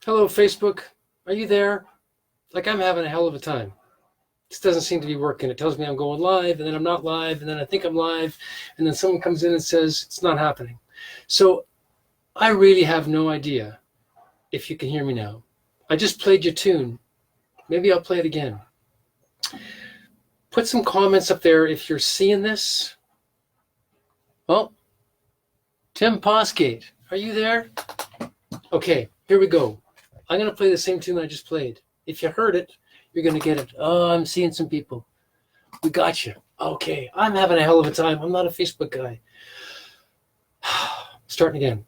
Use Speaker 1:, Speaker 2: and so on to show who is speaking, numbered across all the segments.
Speaker 1: Hello, Facebook. Are you there? Like, I'm having a hell of a time. This doesn't seem to be working. It tells me I'm going live, and then I'm not live, and then I think I'm live, and then someone comes in and says it's not happening. So I really have no idea if you can hear me now. I just played your tune. Maybe I'll play it again. Put some comments up there if you're seeing this. Well, Tim Posgate, are you there? Okay, here we go. I'm going to play the same tune I just played. If you heard it, you're going to get it. Oh, I'm seeing some people. We got you. Okay, I'm having a hell of a time. I'm not a Facebook guy. Starting again.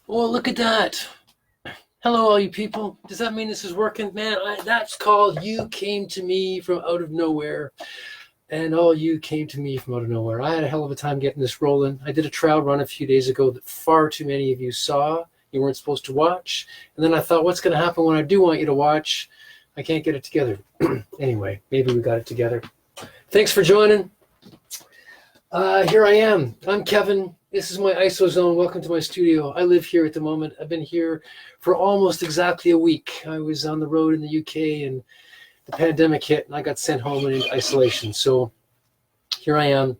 Speaker 1: Oh, look at that. Hello, all you people. Does that mean this is working? Man, that's called You Came to Me from Out of Nowhere. And all you came to me from out of nowhere. I had a hell of a time getting this rolling. I did a trial run a few days ago that far too many of you saw. You weren't supposed to watch. And then I thought, what's going to happen when I do want you to watch? I can't get it together. Anyway, maybe we got it together. Thanks for joining. Here I am. I'm Kevin. This is my ISO zone. Welcome to my studio. I live here at the moment. I've been here for almost exactly a week. I was on the road in the UK and the pandemic hit and I got sent home in isolation. So here I am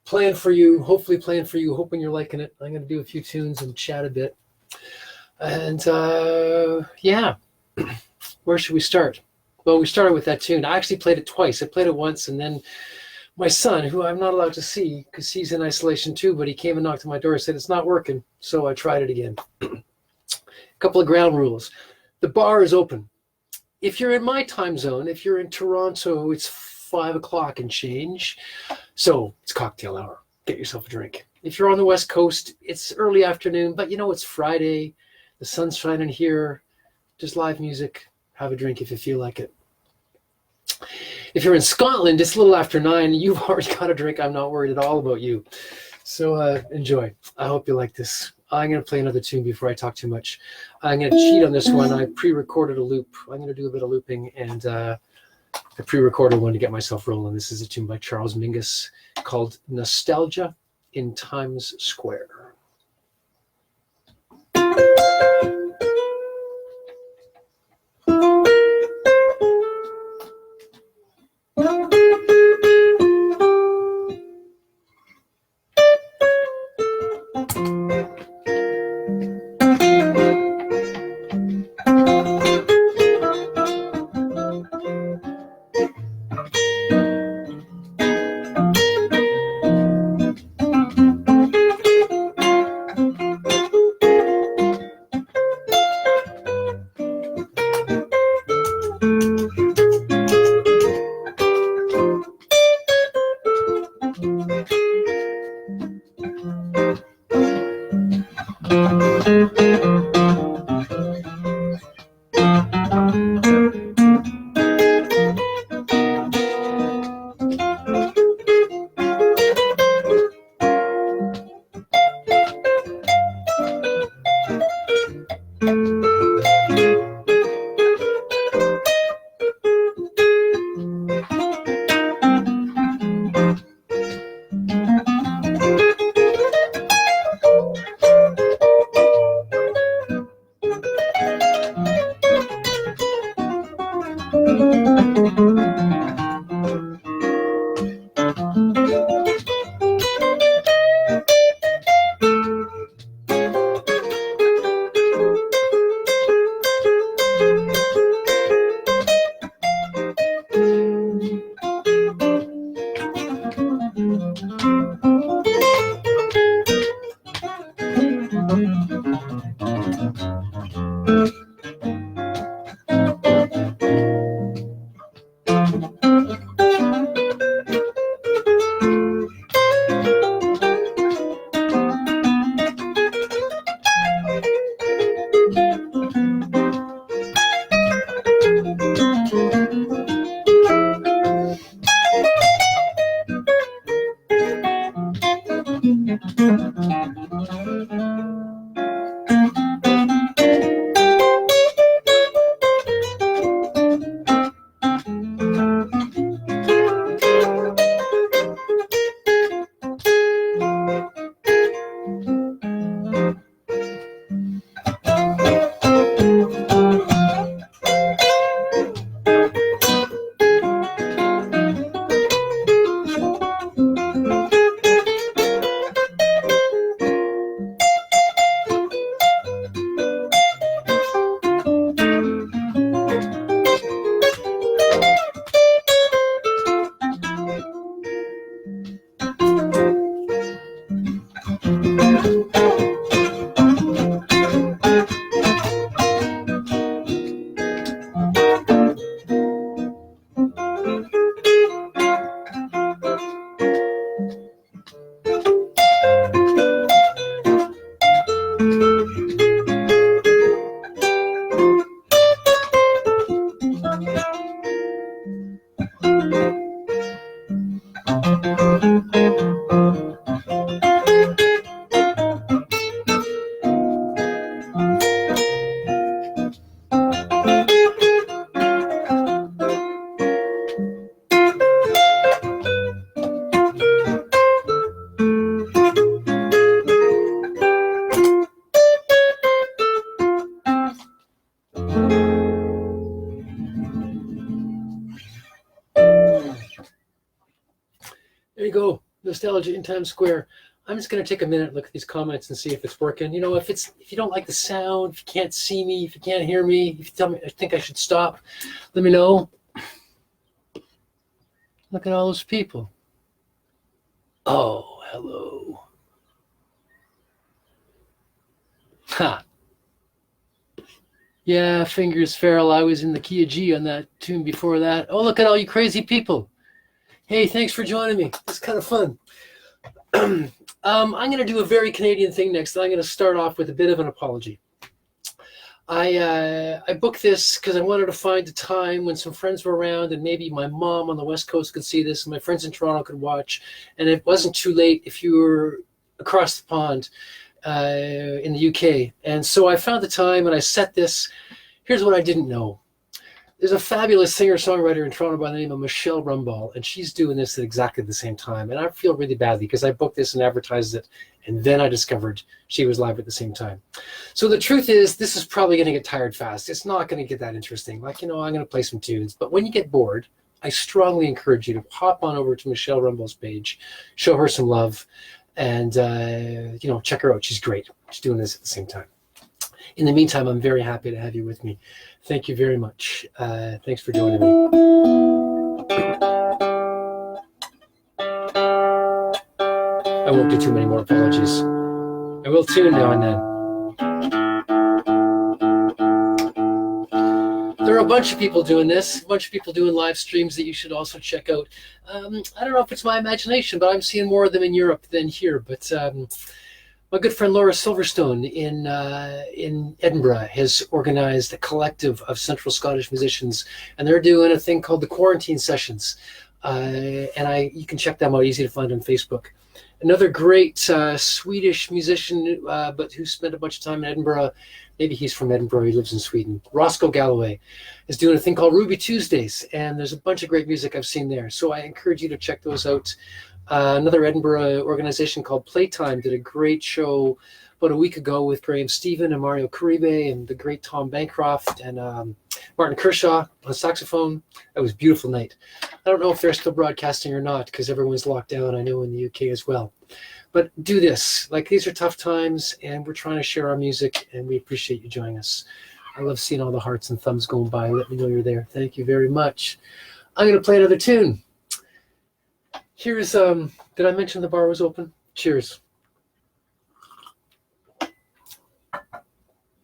Speaker 1: playing for you, hopefully playing for you, hoping you're liking it. I'm going to do a few tunes and chat a bit. And yeah, where should we start? Well, we started with that tune. I actually played it twice. I played it once and then my son, who I'm not allowed to see because he's in isolation too, but he came and knocked on my door and said, it's not working. So I tried it again. A couple of ground rules. The bar is open. If you're in my time zone, if you're in Toronto, it's 5 o'clock and change. So it's cocktail hour. Get yourself a drink. If you're on the West Coast, it's early afternoon, but you know, it's Friday. The sun's shining here. Just live music. Have a drink if you feel like it. If you're in Scotland, it's a little after 9. You've already got a drink. I'm not worried at all about you. So enjoy. I hope you like this. I'm going to play another tune before I talk too much. I'm going to cheat on this one. I pre-recorded a loop. I'm going to do a bit of looping, and I pre-recorded one to get myself rolling. This is a tune by Charles Mingus called Nostalgia in Times Square. There you go. Nostalgia in Times Square. I'm just going to take a minute, look at these comments, and see if it's working. You know, if you don't like the sound, if you can't see me, if you can't hear me, if you tell me I think I should stop, let me know. Look at all those people. Oh, hello. Ha. Yeah, Fingers Feral. I was in the key of G on that tune before that. Oh, look at all you crazy people. Hey, thanks for joining me. It's kind of fun. I'm going to do a very Canadian thing next. I'm going to start off with a bit of an apology. I booked this because I wanted to find a time when some friends were around and maybe my mom on the West Coast could see this and my friends in Toronto could watch. And it wasn't too late if you were across the pond in the UK. And so I found the time and I set this. Here's what I didn't know. There's a fabulous singer-songwriter in Toronto by the name of Michelle Rumball, and she's doing this at exactly the same time. And I feel really badly because I booked this and advertised it, and then I discovered she was live at the same time. So the truth is, this is probably going to get tired fast. It's not going to get that interesting. Like, you know, I'm going to play some tunes. But when you get bored, I strongly encourage you to hop on over to Michelle Rumball's page, show her some love, and, you know, check her out. She's great. She's doing this at the same time. In the meantime, I'm very happy to have you with me. Thank you very much. Thanks for joining me. I won't do too many more apologies. I will tune now and then. There are a bunch of people doing this, a bunch of people doing live streams that you should also check out. I don't know if it's my imagination, but I'm seeing more of them in Europe than here. But my good friend Laura Silverstone in Edinburgh has organized a collective of Central Scottish musicians, and they're doing a thing called the Quarantine Sessions. You can check them out, easy to find on Facebook. Another great Swedish musician, but who spent a bunch of time in Edinburgh, maybe he's from Edinburgh, he lives in Sweden, Roscoe Galloway, is doing a thing called Ruby Tuesdays, and there's a bunch of great music I've seen there. So I encourage you to check those out. Another Edinburgh organization called Playtime did a great show about a week ago with Graham Stephen and Mario Caribe and the great Tom Bancroft and Martin Kershaw on saxophone. That was a beautiful night. I don't know if they're still broadcasting or not because everyone's locked down, I know, in the UK as well. But do this. Like, these are tough times, and we're trying to share our music, and we appreciate you joining us. I love seeing all the hearts and thumbs going by. Let me know you're there. Thank you very much. I'm going to play another tune. Here's, did I mention the bar was open? Cheers. I'm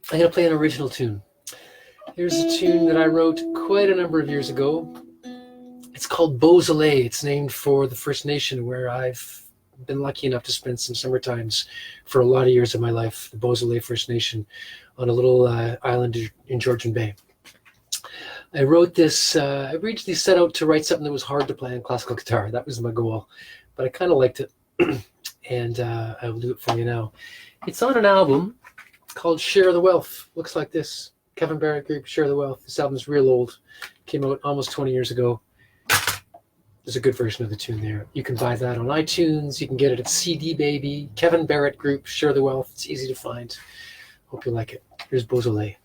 Speaker 1: going to play an original tune. Here's a tune that I wrote quite a number of years ago. It's called Beausoleil. It's named for the First Nation where I've been lucky enough to spend some summer times for a lot of years of my life, the Beausoleil First Nation on a little island in Georgian Bay. I wrote this, I originally set out to write something that was hard to play on classical guitar. That was my goal, but I kind of liked it, and I will do it for you now. It's on an album called Share the Wealth. Looks like this. Kevin Barrett Group, Share the Wealth. This album's real old. Came out almost 20 years ago. There's a good version of the tune there. You can buy that on iTunes. You can get it at CD Baby. Kevin Barrett Group, Share the Wealth. It's easy to find. Hope you like it. Here's Beausoleil.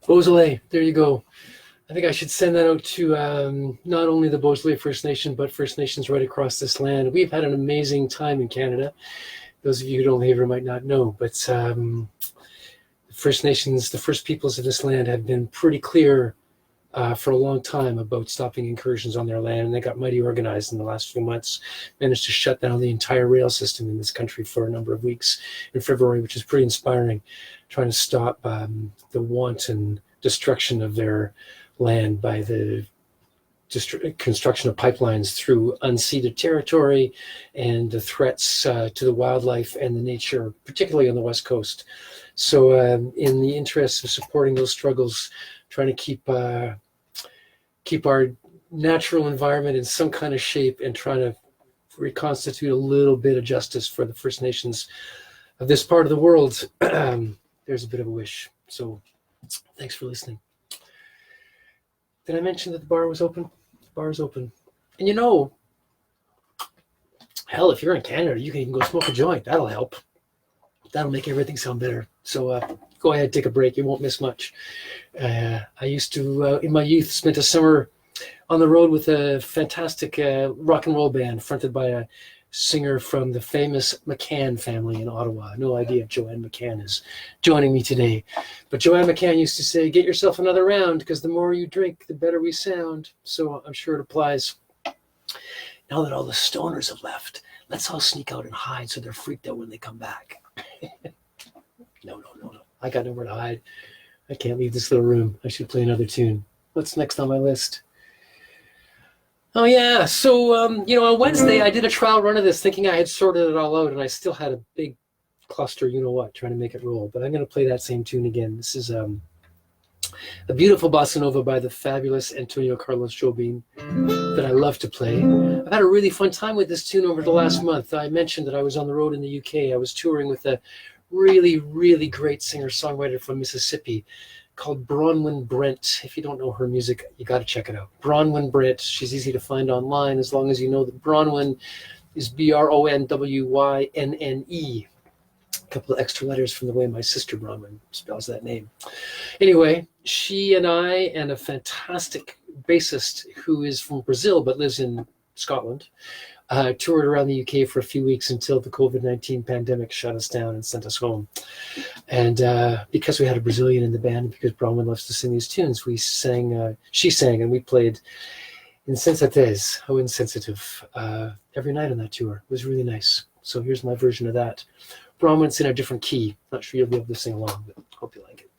Speaker 1: Beausoleil, there you go. I think I should send that out to not only the Beausoleil First Nation, but First Nations right across this land. We've had an amazing time in Canada. Those of you who don't live here might not know, but the First Nations, the first peoples of this land, have been pretty clear for a long time about stopping incursions on their land, and they got mighty organized in the last few months, managed to shut down the entire rail system in this country for a number of weeks in February, which is pretty inspiring, trying to stop the wanton destruction of their land by the construction of pipelines through unceded territory and the threats to the wildlife and the nature, particularly on the West Coast. So in the interest of supporting those struggles, trying to keep our natural environment in some kind of shape and trying to reconstitute a little bit of justice for the First Nations of this part of the world, there's a bit of a wish. So thanks for listening. Did I mention that the bar was open? The bar is open. And you know, hell, if you're in Canada, you can even go smoke a joint. That'll help. That'll make everything sound better. So go ahead, take a break. You won't miss much. I used to, in my youth, spent a summer on the road with a fantastic rock and roll band fronted by a singer from the famous McCann family in Ottawa. No idea if Joanne McCann is joining me today. But Joanne McCann used to say, get yourself another round, because the more you drink, the better we sound. So I'm sure it applies. Now that all the stoners have left, let's all sneak out and hide so they're freaked out when they come back. No. I got nowhere to hide. I can't leave this little room. I should play another tune. What's next on my list? Oh, yeah. So, on Wednesday, I did a trial run of this thinking I had sorted it all out, and I still had a big cluster, trying to make it roll. But I'm going to play that same tune again. This is a beautiful bossa nova by the fabulous Antonio Carlos Jobim that I love to play. I've had a really fun time with this tune over the last month. I mentioned that I was on the road in the UK. I was touring with a really, really great singer-songwriter from Mississippi called Bronwyn Brent. If you don't know her music, you got to check it out. Bronwyn Brent. She's easy to find online as long as you know that Bronwyn is Bronwyne. A couple of extra letters from the way my sister Bronwyn spells that name. Anyway, she and I and a fantastic bassist who is from Brazil but lives in Scotland. Toured around the UK for a few weeks until the COVID-19 pandemic shut us down and sent us home. And because we had a Brazilian in the band, because Bronwyn loves to sing these tunes, we sang, she sang, and we played Insensatez, How Insensitive, every night on that tour. It was really nice. So here's my version of that. Bronwyn's in a different key. Not sure you'll be able to sing along, but hope you like it.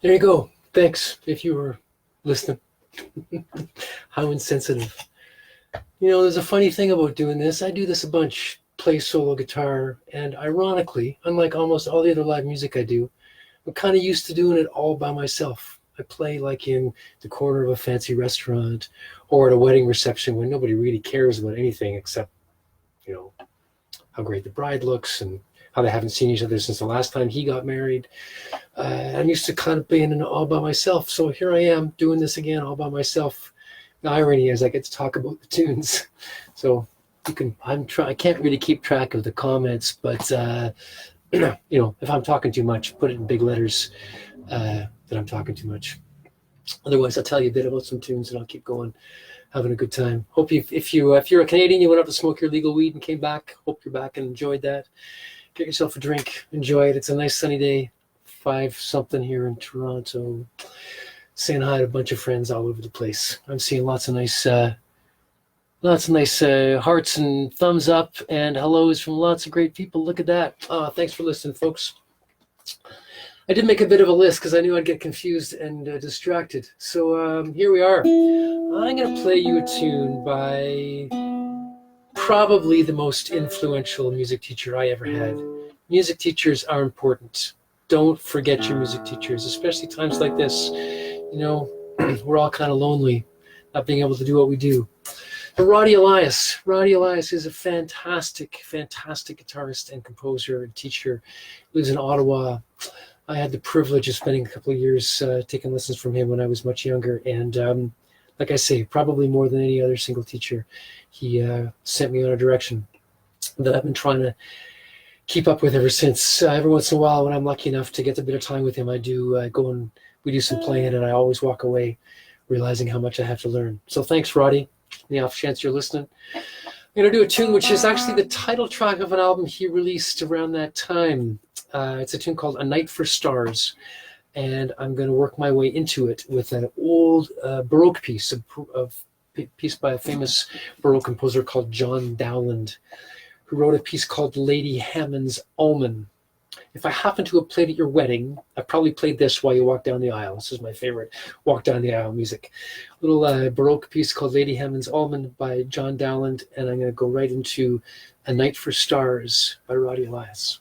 Speaker 1: There you go. Thanks if you were listening. How insensitive. You know, there's a funny thing about doing this. I do this a bunch, play solo guitar, and ironically, unlike almost all the other live music I do, I'm kind of used to doing it all by myself. I play like in the corner of a fancy restaurant or at a wedding reception when nobody really cares about anything except, you know, how great the bride looks and how they haven't seen each other since the last time he got married. I'm used to kind of being all by myself. So here I am doing this again all by myself. The irony is I get to talk about the tunes. So you can, I can't really keep track of the comments, but you know, if I'm talking too much, put it in big letters that I'm talking too much. Otherwise, I'll tell you a bit about some tunes and I'll keep going, having a good time. Hope if you're a Canadian, you went up to smoke your legal weed and came back. Hope you're back and enjoyed that. Get yourself a drink, enjoy it. It's a nice sunny day, 5-something here in Toronto. Saying hi to a bunch of friends all over the place. I'm seeing lots of nice hearts and thumbs up and hellos from lots of great people. Look at that. Thanks for listening, folks. I did make a bit of a list because I knew I'd get confused and distracted. So here we are. I'm going to play you a tune by probably the most influential music teacher I ever had. Music teachers are important. Don't forget your music teachers, especially times like this. You know, we're all kind of lonely, not being able to do what we do. But Roddy Elias is a fantastic, fantastic guitarist and composer and teacher. Lives in Ottawa. I had the privilege of spending a couple of years taking lessons from him when I was much younger. And like I say, probably more than any other single teacher, he sent me on a direction that I've been trying to keep up with ever since. Every once in a while, when I'm lucky enough to get a bit of time with him, I do go and we do some playing, and I always walk away realizing how much I have to learn. So thanks, Roddy. The off chance you're listening. I'm going to do a tune which is actually the title track of an album he released around that time. It's a tune called A Night for Stars, and I'm going to work my way into it with an old Baroque piece, a piece by a famous Baroque composer called John Dowland, who wrote a piece called Lady Hammond's Omen. If I happen to have played at your wedding, I probably played this while you walk down the aisle. This is my favorite walk down the aisle music. A little Baroque piece called Lady Hammond's Omen by John Dowland, and I'm going to go right into A Night for Stars by Roddy Elias.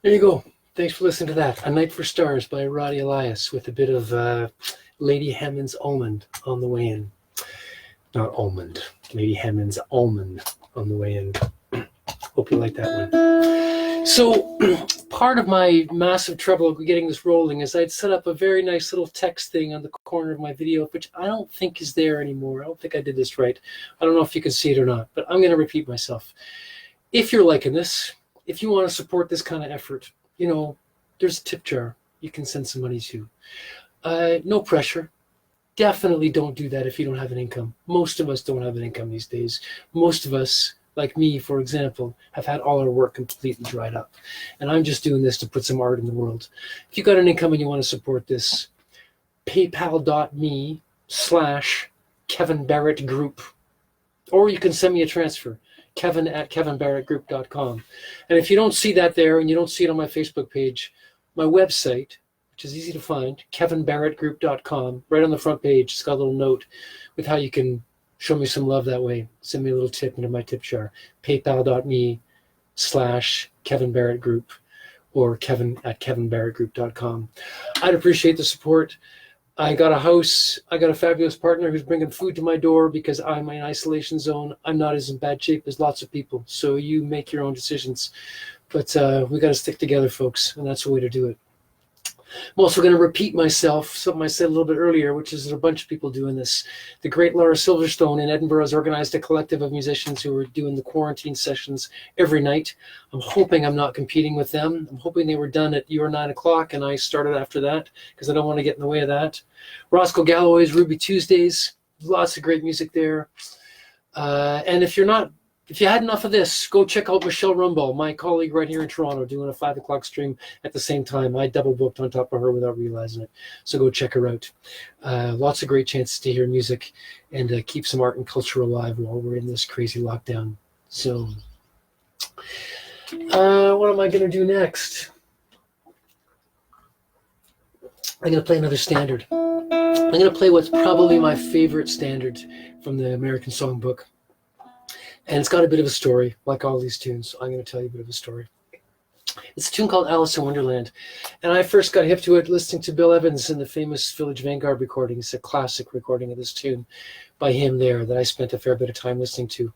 Speaker 1: There you go. Thanks for listening to that. A Night for Stars by Roddy Elias with a bit of Lady Hammond's Almond on the way in. Not almond. Lady Hammond's Almond on the way in. Hope you like that one. So part of my massive trouble getting this rolling is I'd set up a very nice little text thing on the corner of my video, which I don't think is there anymore. I don't think I did this right. I don't know if you can see it or not, but I'm going to repeat myself. If you're liking this, if you want to support this kind of effort, there's a tip jar you can send some money to. No pressure. Definitely don't do that if you don't have an income. Most of us don't have an income these days. Most of us, like me, for example, have had all our work completely dried up. And I'm just doing this to put some art in the world. If you got an income and you want to support this, paypal.me/Kevin Barrett Group. Or you can send me a transfer, kevin@kevinbarrettgroup.com. And if you don't see that there and you don't see it on my Facebook page, my website, which is easy to find, kevinbarrettgroup.com, right on the front page, it's got a little note with how you can show me some love that way. Send me a little tip into my tip jar, paypal.me/Kevin Barrett Group or kevin@kevinbarrettgroup.com. I'd appreciate the support. I got a house. I got a fabulous partner who's bringing food to my door because I'm in isolation zone. I'm not as in bad shape as lots of people. So you make your own decisions. But we got to stick together, folks, and that's the way to do it. I'm also going to repeat myself, something I said a little bit earlier, which is there's a bunch of people doing this. The great Laura Silverstone in Edinburgh has organized a collective of musicians who are doing the quarantine sessions every night. I'm hoping I'm not competing with them. I'm hoping they were done at your 9 o'clock and I started after that because I don't want to get in the way of that. Roscoe Galloway's Ruby Tuesdays, lots of great music there. And if you had enough of this, go check out Michelle Rumball, my colleague right here in Toronto, doing a 5 o'clock stream at the same time. I double booked on top of her without realizing it. So go check her out. Lots of great chances to hear music and keep some art and culture alive while we're in this crazy lockdown zone. What am I going to do next? I'm going to play another standard. I'm going to play what's probably my favorite standard from the American Songbook. And it's got a bit of a story, like all these tunes. I'm going to tell you a bit of a story. It's a tune called Alice in Wonderland. And I first got hip to it listening to Bill Evans in the famous Village Vanguard recording. It's a classic recording of this tune by him there that I spent a fair bit of time listening to.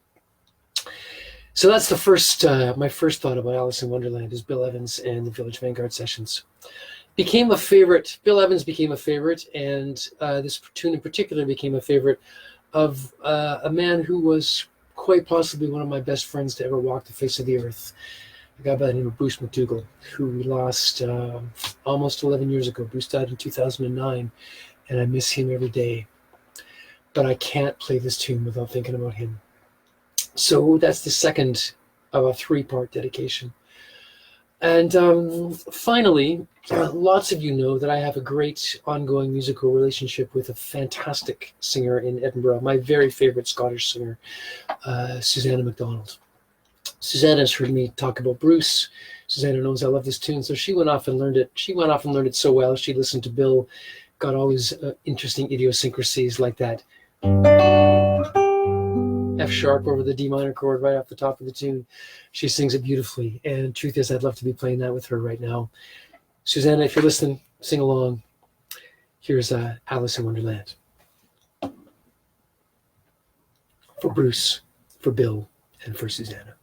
Speaker 1: So that's the first, my first thought about Alice in Wonderland is Bill Evans and the Village Vanguard sessions. Became a favorite, Bill Evans became a favorite, and this tune in particular became a favorite of a man who was quite possibly one of my best friends to ever walk the face of the earth. A guy by the name of Bruce McDougall, who we lost almost 11 years ago. Bruce died in 2009, and I miss him every day. But I can't play this tune without thinking about him. So that's the second of a 3-part dedication. And finally, lots of you know that I have a great ongoing musical relationship with a fantastic singer in Edinburgh, my very favorite Scottish singer, Susanna MacDonald. Susanna has heard me talk about Bruce. Susanna knows I love this tune, so she went off and learned it. She went off and learned it so well. She listened to Bill, got all these interesting idiosyncrasies like that. F sharp over the D minor chord right off the top of the tune. She sings it beautifully. And truth is, I'd love to be playing that with her right now. Susanna, if you're listening, sing along. Here's Alice in Wonderland. For Bruce, for Bill, and for Susanna.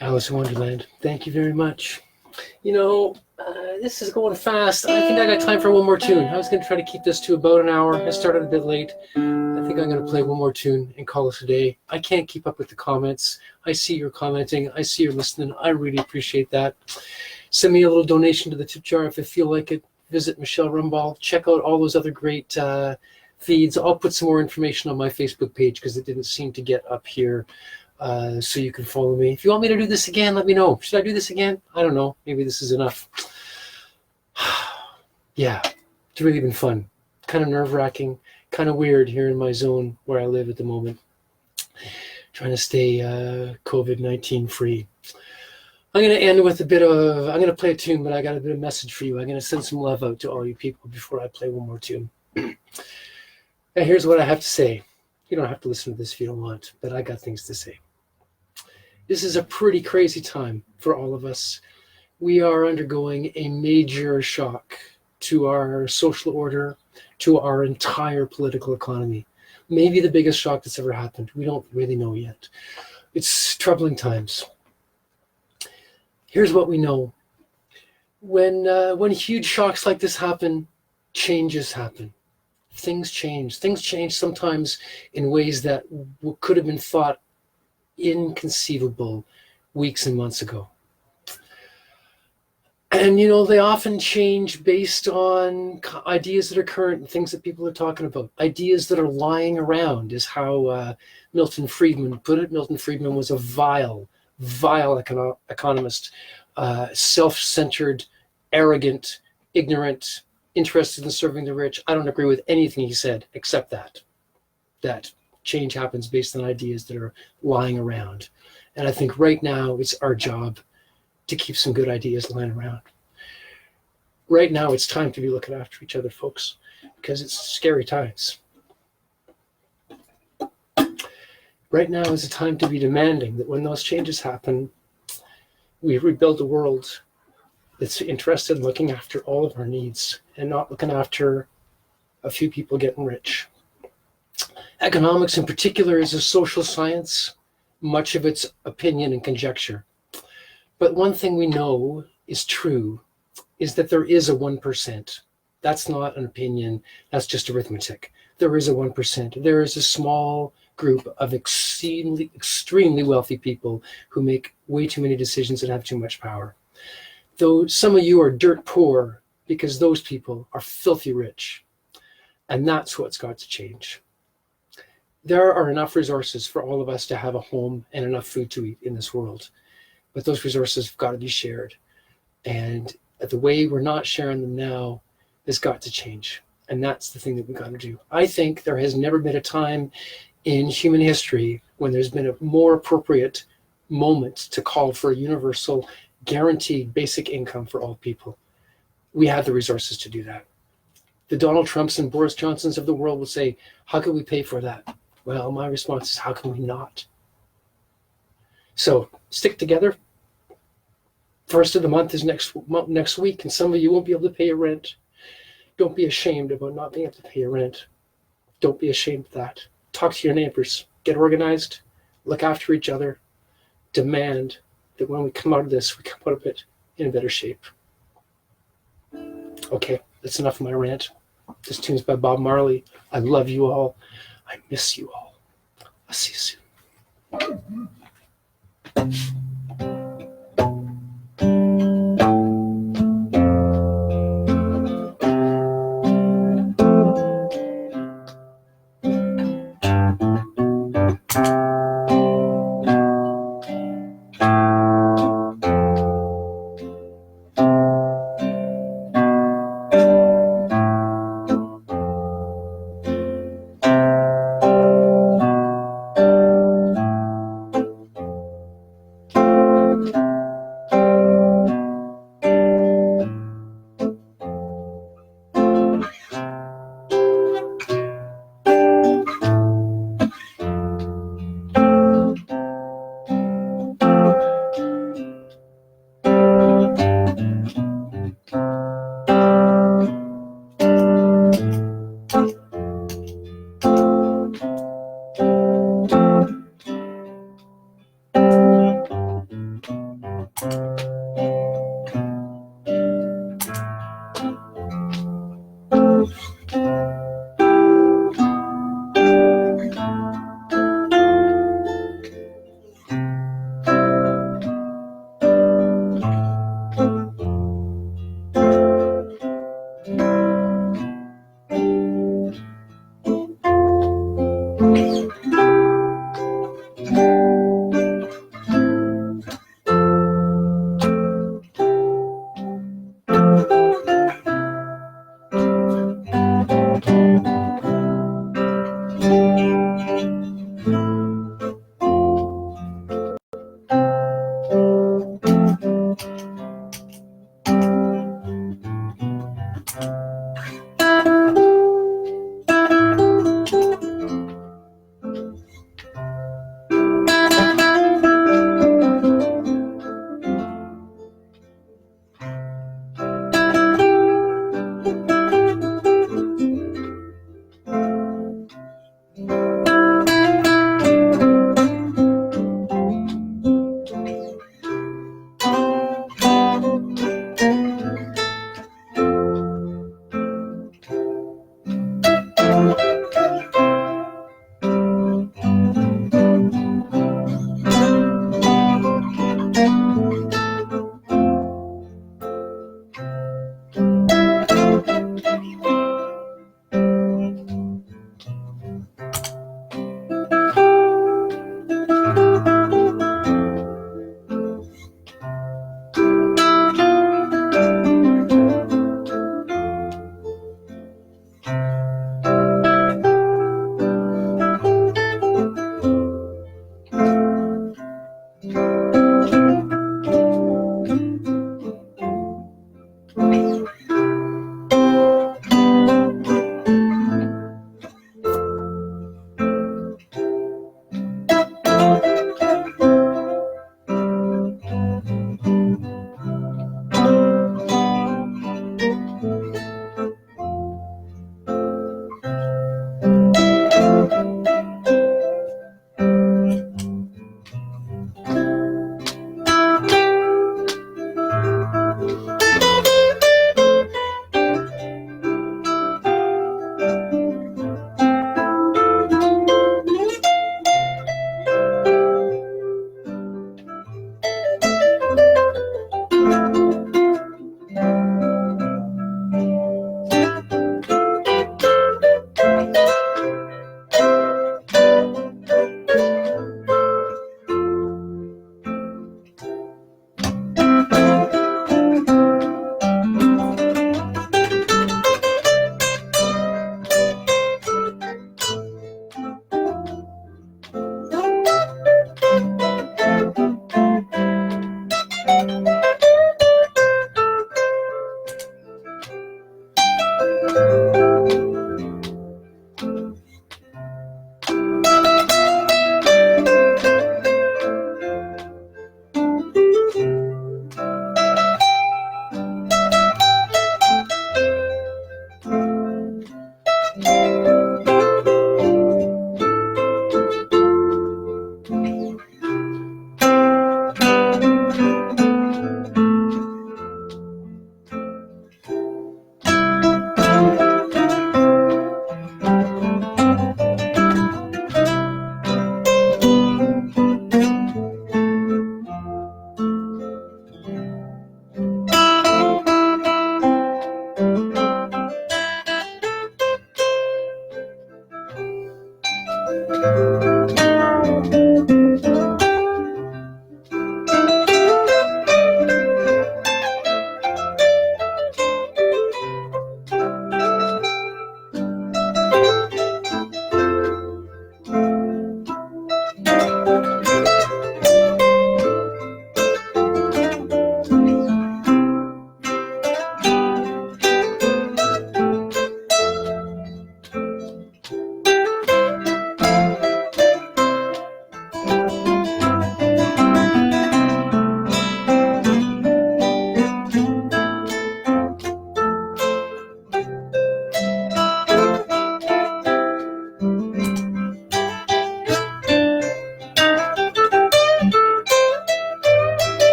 Speaker 1: Alice in Wonderland, thank you very much. This is going fast. I think I got time for one more tune. I was going to try to keep this to about an hour. I started a bit late. I think I'm going to play one more tune and call it a day. I can't keep up with the comments. I see you're commenting. I see you're listening. I really appreciate that. Send me a little donation to the tip jar if you feel like it. Visit Michelle Rumball. Check out all those other great feeds. I'll put some more information on my Facebook page because it didn't seem to get up here. So you can follow me. If you want me to do this again, let me know. Should I do this again? I don't know. Maybe this is enough. Yeah, it's really been fun. Kind of nerve-wracking, kind of weird here in my zone where I live at the moment. Trying to stay COVID-19 free. I'm going to end with I'm going to play a tune, but I got a bit of message for you. I'm going to send some love out to all you people before I play one more tune. And here's what I have to say. You don't have to listen to this if you don't want, but I got things to say. This is a pretty crazy time for all of us. We are undergoing a major shock to our social order, to our entire political economy. Maybe the biggest shock that's ever happened. We don't really know yet. It's troubling times. Here's what we know. When huge shocks like this happen, changes happen. Things change. Things change sometimes in ways that could have been thought inconceivable weeks and months ago. And, they often change based on ideas that are current and things that people are talking about. Ideas that are lying around is how Milton Friedman put it. Milton Friedman was a vile economist, self-centered, arrogant, ignorant, interested in serving the rich. I don't agree with anything he said except that change happens based on ideas that are lying around. And I think right now it's our job to keep some good ideas lying around. Right now it's time to be looking after each other, folks, because it's scary times. Right now is a time to be demanding that when those changes happen, we rebuild a world that's interested in looking after all of our needs and not looking after a few people getting rich. Economics in particular is a social science, much of it's opinion and conjecture. But one thing we know is true is that there is a 1%. That's not an opinion, that's just arithmetic. There is a 1%. There is a small group of extremely wealthy people who make way too many decisions and have too much power. Though some of you are dirt poor because those people are filthy rich. And that's what's got to change. There are enough resources for all of us to have a home and enough food to eat in this world, but those resources have got to be shared. And the way we're not sharing them now has got to change. And that's the thing that we've got to do. I think there has never been a time in human history when there's been a more appropriate moment to call for a universal, guaranteed basic income for all people. We have the resources to do that. The Donald Trumps and Boris Johnsons of the world will say, how can we pay for that? Well, my response is, how can we not? So stick together. First of the month is next week, and some of you won't be able to pay your rent. Don't be ashamed about not being able to pay your rent. Don't be ashamed of that. Talk to your neighbors. Get organized. Look after each other. Demand that when we come out of this, we come out of it in better shape. Okay, that's enough of my rant. This tune's by Bob Marley. I love you all. I miss you all. I'll see you soon.